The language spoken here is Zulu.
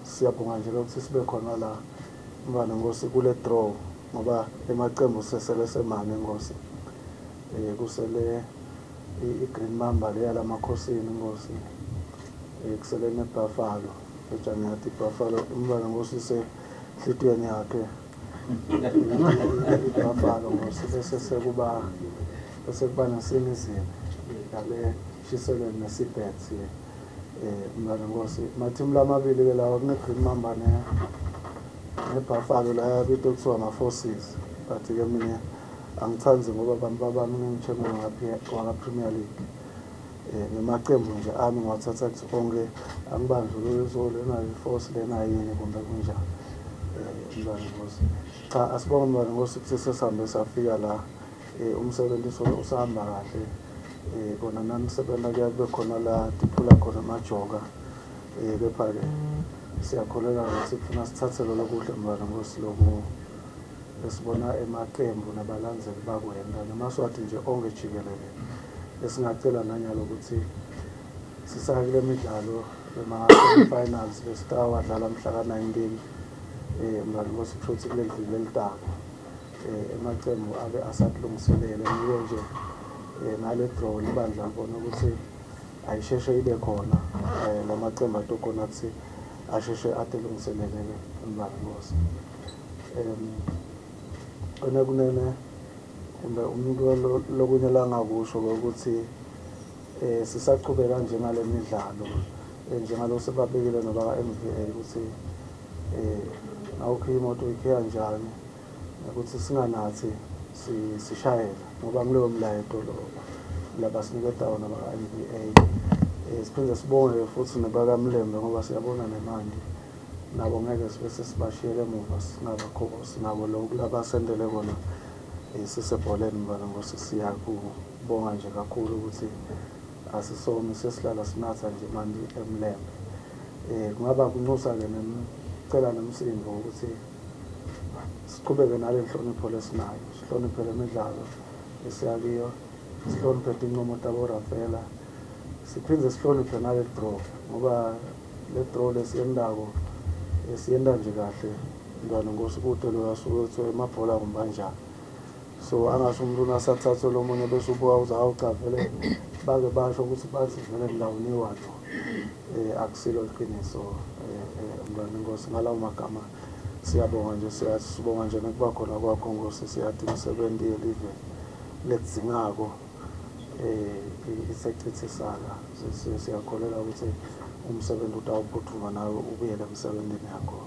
siyabonga nje ukuthi sibe khona la Mbane Nkosi kule draw ngoba emaqembu sesele semane Nkosi kusele iGreen Mamba le yalamakhosini Nkosi kusele neBuffalo eJaniyati Buffalo Mbane Nkosi sehlitweni yakhe iBuffalo Nkosi bese sekuba nesinizini ngale shisele nesibet Mbane Nkosi mathimu lamabili ke lawa kuneGreen Mamba neBuffalo la yabito kuthiwa ama-Forces but ke mina angithandi ngoba abantu bami ngichampion waka-Premier League ngemaqembu nje ami ngiwathatha kuthi onke angibandlulule izolo nayo iForce lena yini kumbe kunjani Mbane Nkosi cha asibonge Mbane Nkosi ukuthi sesihambe safika la umsebenzi usahamba kahle kona nanisebenza kube khona la tiphula khona amajoga kepha-ke siyakholelwa ukuthi kufuna sithathele lokuhle Mbane Nkosi lokhu esibona emaqembu nabalandzeli bakwenda namaswati nje onke jikelele esingacela nanyalo ukuthi sisake kule midlalo ema-finals le-Star wadlala mhla ka-19 Mbane Nkosi futhi kule ndlela lelitako emaqembu abe asakulungiselele ngiyo nje nale draw libandla ngibona ukuthi ayisheshe ibe khona lamaqembu atokhona ukuthi asheshe adelungiselele Mbane Nkosi kunene kumbe umuntu lokunye la ngakusho ukuthi sisaqhubeka kanje ngale midlalo njengalo sebabekile noba MVA ukuthi awukho imoto ikhiya njani ukuthi singanathi sishayela ngoba kuleyo mlayeto lo labasiniketa wona baka-MVA siphinde sibonge futhi nebaka-Mlembe ngoba siyabona nemandi nabo ngeke sibe sesibashiyele emuva sinabo lokhu labasendele kona sisebholeni Mbane Nkosi siyakubonga nje kakhulu ukuthi asisomi sesilala sinatha nje manje eMlembe kungaba kunxusa-ke cela nemsindo ukuthi siqhubeke nale nhlonipho lesinayo sihloniphe le midlalo esiyakiyo sihloniphe inqumo taborafela siphinde sihloniphe nale draw ngoba le draw lesiyendako siyenda nje kahle Mbane Nkosi kude lo yasuke kuthiwa emabhola kumbanjani so angasho umuntu nasathathe lo munye bese ubuka uza awucha vele bake basho ukuthi bathi vele ngilawuniwa lo akusilo iqiniso Mbane Nkosi ngalawo magama siyabonga nje sibonga nje nokuba khona kwakho Nkosi siyathi imisebenzi yelive ledzingako isechithisana siyakholela ukuthi umsebenzi utawuphuthuma nawe ubuyele emsebenzini yakho